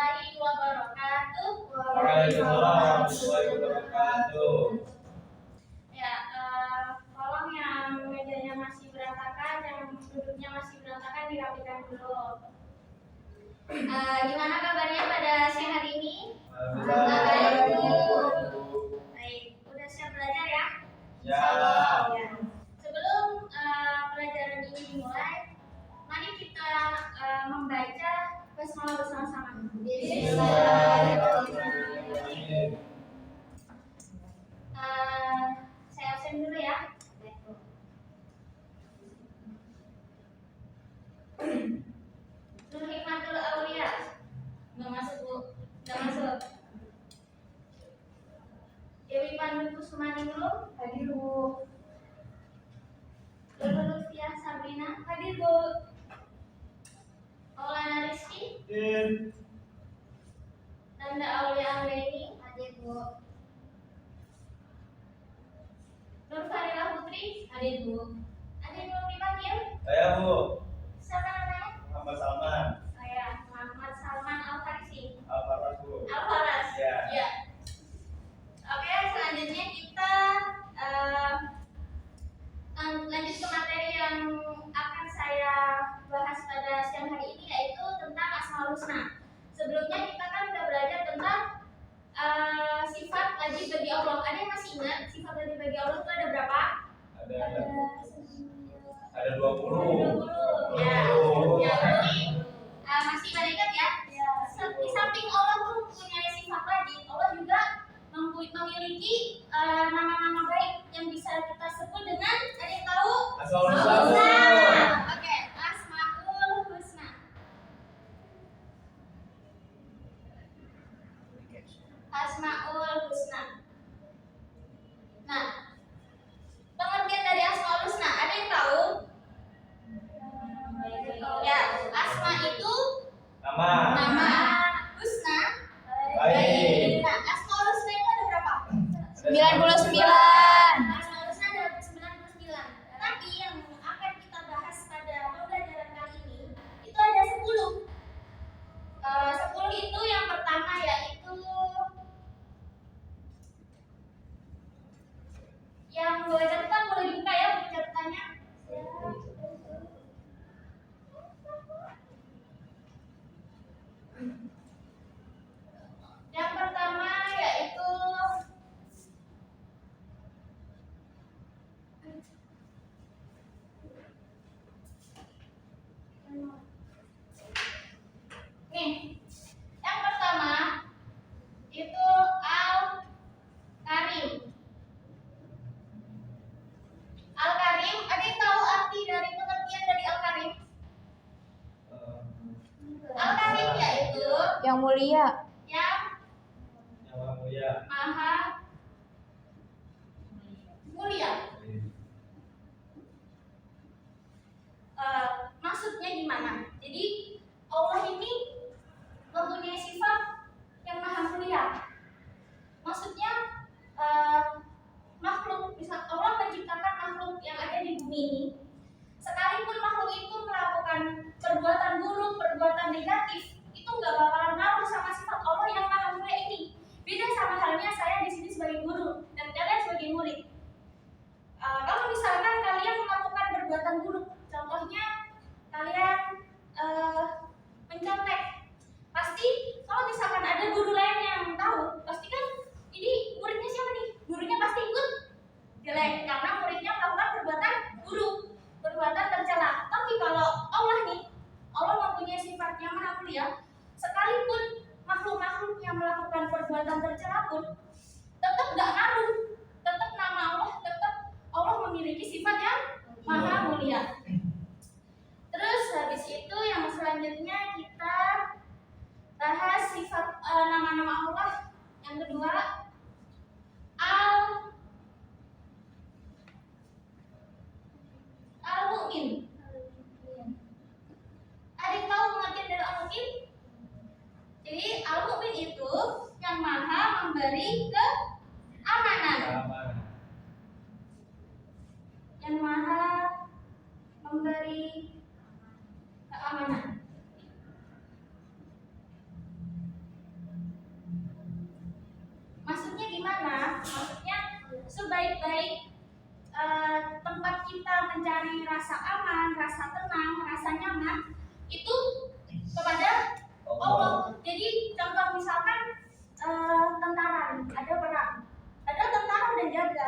warahmatullahi wabarakatuh. Waalaikumsalam warahmatullahi wabarakatuh. Ya, tolong yang mejanya masih berantakan, yang duduknya masih berantakan dirapikan dulu. Gimana kabarnya pada siang hari ini? Baik. Baik, udah siap belajar ya? Siap. Ya. Sebelum pelajaran ini dimulai, mari kita membaca basmalah bersama-sama. Bismillahirrahmanirrahim. Saya absen dulu ya. Nur Hikmatul Aulia. Nggak masuk, Bu. Nggak masuk. Dewi Pandu Kusumaniulum. Hadir, Bu. Lulu Lutfiah Sabrina. Hadir, Bu. Maulana Rizky. Nanda Aulia Anggreni. Hadir, Bu. Nur Farila Putri. Hadir, Bu. Ada yang belum dipanggil? Saya Bu, Siapa namanya? Muhammad Salman. Saya Muhammad Salman Al-Farisi. Al-Faras Bu. Al-Faras. Ya. Ya. Oke, selanjutnya kita lanjut ke materi yang akan saya bahas pada siang hari ini, yaitu tentang Asmaul Husna. Sebelumnya kita kan sudah belajar tentang sifat wajib bagi Allah. Ada yang masih ingat sifat wajib bagi Allah itu ada berapa? Ada 20. Ya. Ya, berarti masih pada ingat ya? Di samping Allah tuh punya sifat wajib, Allah juga memiliki nama-nama baik yang bisa kita sebut dengan, ada yang tahu? Asmaul Husna. Husna. Oke, Asmaul Husna. Asmaul Husna. Nah, pengertian dari Asmaul Husna, ada yang tahu? Ya, Asma itu Nama. nama, Husna Baik. Nah, Asmaul Husna itu ada berapa? 99. Asmaul Husna ada 99. Tapi yang akan kita bahas pada pembelajaran kali ini itu ada 10. 10 itu yang pertama yaitu yang boleh catatan, boleh dibuka ya buku catatannya. Yang pertama yaitu nih. Yang pertama itu Al-Karim. Al-Karim, ada yang tahu arti dari pengertian dari Al-Karim? Al-Karim yaitu Yang mulia. yang Yang mulia. maha mulia. Maksudnya gimana? Jadi Allah ini mempunyai sifat yang maha mulia. Maksudnya makhluk, misal Allah menciptakan makhluk yang ada di bumi ini, sekalipun makhluk itu melakukan perbuatan buruk, perbuatan negatif, itu nggak bakalan ngaruh sama sifat Allah yang maha mulia ini. Beda sama halnya saya di sini sebagai guru dan kalian sebagai murid. Kalau misalkan kalian melakukan perbuatan buruk, contohnya kalian mencontek, pasti kalau misalkan ada guru lain yang tahu, pasti kan ini muridnya siapa nih? Gurunya pasti ikut jelek karena muridnya melakukan perbuatan buruk, perbuatan tercela. Tapi kalau Allah nih, Allah mempunyai sifat yang maha mulia, sekalipun makhluk-makhluk yang melakukan perbuatan tercela pun tetap nggak ngaruh, tetap nama Allah, tetap Allah memiliki sifat yang maha mulia. Terus habis itu yang selanjutnya kita bahas sifat nama-nama Allah. Yang kedua Al-Mu'min. Ada yang tahu pengertian dari Al-Mu'min? Jadi Al-Mu'min itu yang maha memberi keamanan. Yang maha memberi keamanan. kita mencari rasa aman, rasa tenang, rasa nyaman itu kepada Allah. Jadi contoh misalkan tentara, ada perang, ada tentara udah jaga,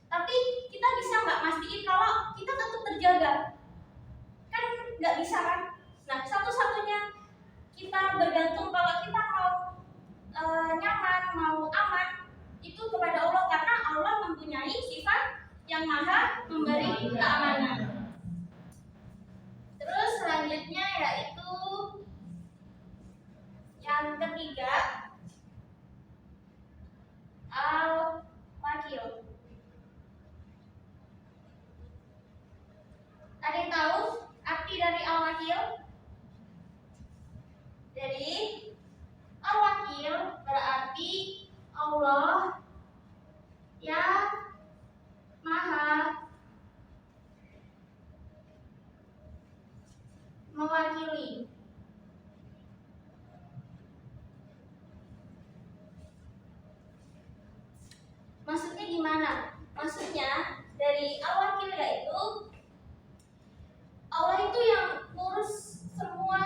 tapi kita bisa nggak mastiin kalau kita tetap terjaga? Kan nggak bisa kan? Nah, satu-satunya kita bergantung kalau kita mau nyaman, mau aman itu kepada Allah, karena Allah mempunyai sifat yang maha memberi keamanan. Terus selanjutnya yaitu yang ketiga, al-wakil. Ada yang tahu arti dari al-wakil? Jadi al-wakil berarti Allah yang maha mewakili. Maksudnya gimana? Maksudnya dari al-wakil yaitu Allah itu yang ngurus semua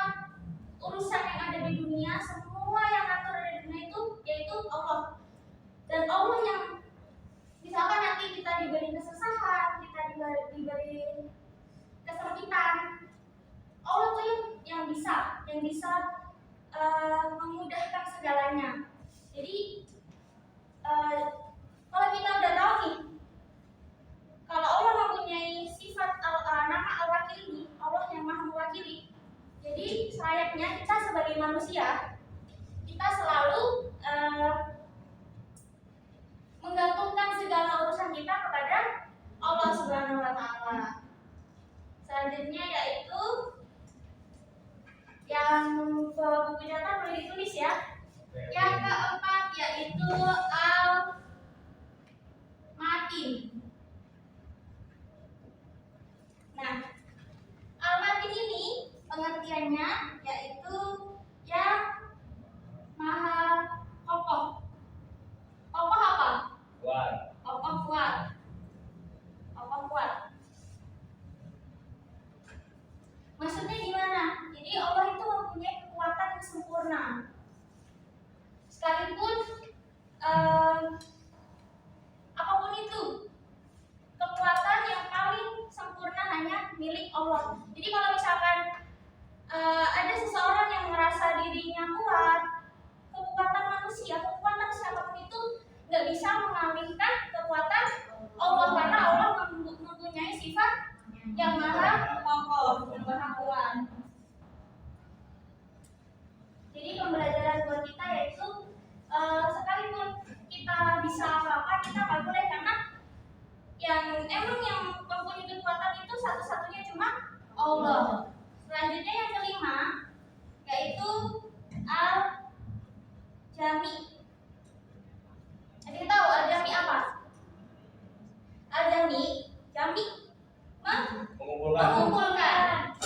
urusan yang ada di dunia, semua yang atur di dunia itu yaitu Allah. Dan Allah yang misalkan nanti kita diberi kesusahan, kita diberi kesempitan, Allah tuh yang bisa memudahkan segalanya. Jadi kalau kita udah tahu nih, kalau Allah mempunyai sifat nama al-wakil ini, Allah yang maha mewakili. Jadi selayaknya kita sebagai manusia, kita selalu menggantungkan segala urusan kita kepada Allah Subhanahu wa Ta'ala. Selanjutnya yaitu yang buku catatan boleh ditulis ya. Yang keempat yaitu al-matin. Nah, al-matin ini pengertiannya yaitu yang maha kokoh. Kokoh apa? Kuat. Kokoh kuat. Kokoh kuat. Maksudnya gimana? Jadi Allah itu mempunyai kekuatan yang sempurna. Sekalipun apapun itu, kekuatan yang paling sempurna hanya milik Allah. Jadi kalau misalkan ada seseorang yang merasa dirinya kuat, kekuatan manusia, kekuatan siapapun itu nggak bisa mengalihkan kekuatan Allah, karena Allah mempunyai sifat yang maha kokoh, yang maha kuat. Jadi pembelajaran buat kita yaitu sekalipun kita bisa apa-apa, kita nggak boleh, karena yang mempunyai kekuatan itu satu-satunya cuma Allah. Selanjutnya yang kelima yaitu al-jami. Ada yang tahu al-jami apa? Al-jami, jami mengumpulkan.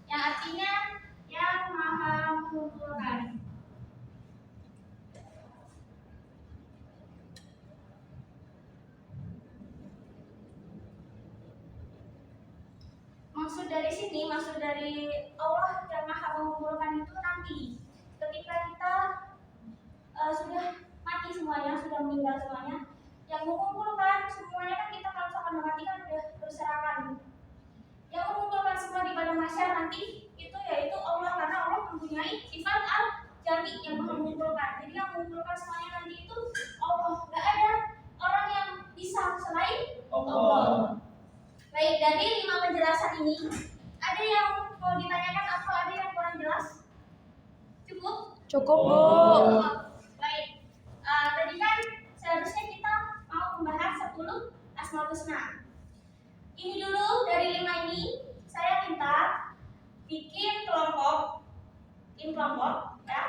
Yang artinya yang maha mengumpulkan. Maksud dari Allah yang maha mengumpulkan itu nanti ketika kita sudah mati semuanya, sudah meninggal semuanya, yang mengumpulkan semuanya kan kita kalau misalkan mati kan udah berserakan. Yang mengumpulkan semua di padang mahsyar nanti itu yaitu Allah, karena Allah mempunyai sifat al-jami yang maha mengumpulkan. Jadi yang mengumpulkan semuanya nanti itu Allah. Gak ada orang yang bisa selain Allah. Baik, dari 5 penjelasan ini ada yang mau ditanyakan atau ada yang kurang jelas? Cukup, Bu. Baik. Tadi kan seharusnya kita mau membahas 10 Asmaul Husna. Ini dulu dari 5 ini saya minta bikin kelompok ya.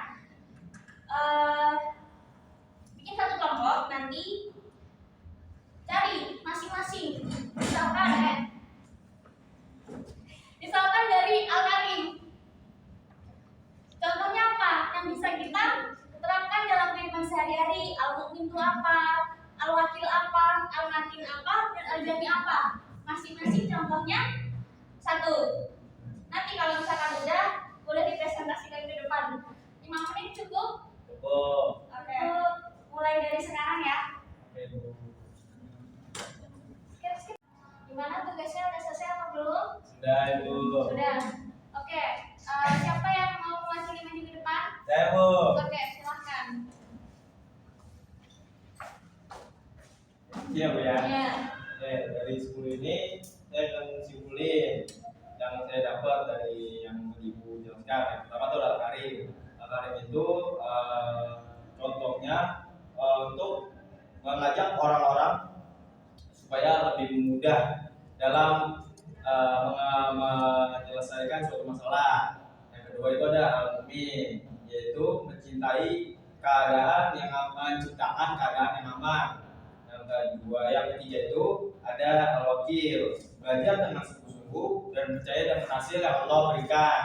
Bikin satu kelompok, nanti cari masing-masing. Misalkan dari Al-Karim. Contohnya apa yang bisa kita terapkan dalam kehidupan sehari-hari? Al-Mu'min itu apa? Al-Wakil apa? Al-Matin apa? Dan Al-Jami apa? Masing-masing contohnya 1. Nanti kalau misalkan udah, boleh dipresentasikan ke depan. 5 menit cukup? Cukup. Oke. Mulai dari sekarang ya. Oke, Bu. Skip. Gimana tugasnya, udah selesai apa belum? Sudah, Ibu. Sudah. Oke. Siapa yang mau mewakili maju ke depan? Saya, Bu. Oke, silahkan. Iya, Bu ya. Ya. Oke, dari 10 ini saya akan simpulin yang saya dapat dari yang Ibu jelaskan. Yang pertama itu adalah karir. Karir itu contohnya untuk mengajak orang-orang supaya lebih mudah dalam menyelesaikan suatu masalah. Yang kedua itu ada al-mu'min, yaitu mencintai keadaan yang aman, menciptakan keadaan yang aman. Yang ketiga itu ada al-wakil, belajar dengan sungguh-sungguh dan percaya dengan hasil yang Allah berikan.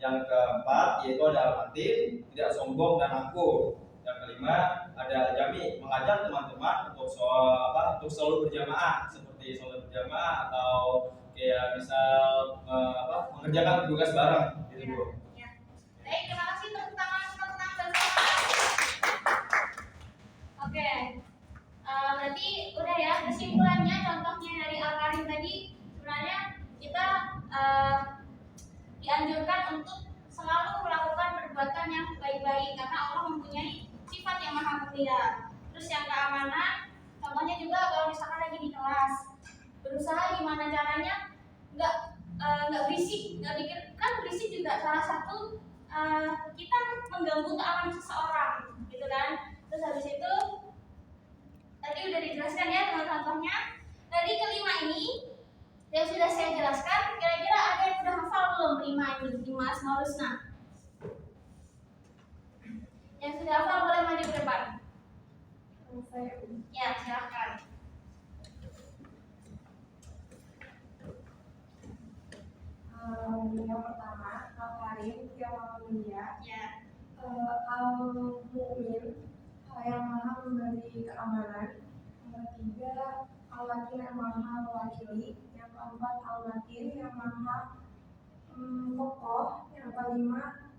Yang keempat yaitu ada al-matin, tidak sombong dan angkuh. Yang kelima ada al-jami, mengajak teman-teman untuk selalu berjamaah, seperti sholat berjamaah atau kayak misal mengerjakan tugas bareng gitu, Bu. Ya. Baik, terima kasih, tepuk tangan bersama. Oke. Berarti udah ya, kesimpulannya contohnya dari Al-Karim tadi, sebenarnya kita dianjurkan untuk selalu melakukan perbuatan yang baik-baik karena Allah mempunyai sifat yang maha mulia. Terus yang keamanan, contohnya juga kalau misalkan lagi di kelas, berusaha gimana caranya nggak berisik, nggak bikin, kan berisik juga salah satu kita mengganggu keamanan seseorang, gitu kan. Terus habis itu tadi udah dijelaskan ya contoh-contohnya. Dari kelima ini yang sudah saya jelaskan, kira-kira ada yang sudah hafal belum 5 Asmaul Husna? Yang sudah hafal boleh maju ke depan. Ya, silakan. Yang pertama, Al-Karim yang maha mulia, Ya. Al-Mu'min yang maha memberi keamanan. Yang ketiga, Al-Wakil yang maha mewakili. Yang keempat, Al-Matin yang maha kokoh. Yang kelima,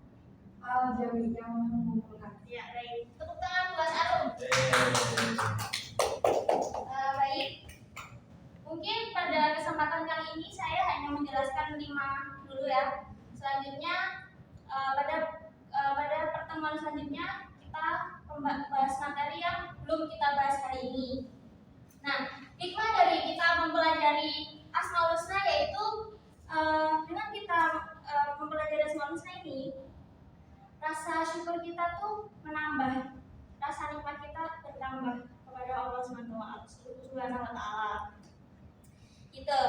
Al-Jami yang maha mengumpulkan. Ya, baik. Tepuk tangan buat Arum. Baik. Mungkin pada kesempatan kali ini saya hanya menjelaskan 5 dulu ya. Selanjutnya pada pertemuan selanjutnya kita bahas materi yang belum kita bahas hari ini. Nah, hikmah dari kita mempelajari Asmaul Husna yaitu dengan kita mempelajari Asmaul Husna ini, rasa syukur kita tuh menambah, rasa nikmat kita bertambah kepada Allah Subhanahu wa Ta'ala. Gitu.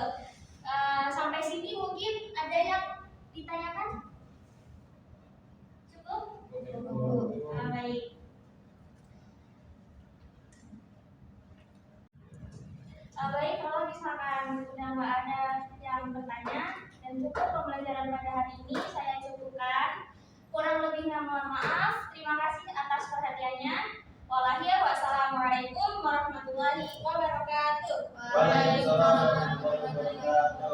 Sampai sini mungkin ada yang ditanyakan? Cukup? Baik. Baik, kalau misalkan sudah nggak ada yang bertanya dan cukup pembelajaran pada hari ini, saya cukupkan. Kurang lebihnya mohon maaf. Terima kasih atas perhatiannya. Wassalamualaikum warahmatullahi wabarakatuh. Waalaikumsalam warahmatullahi wabarakatuh.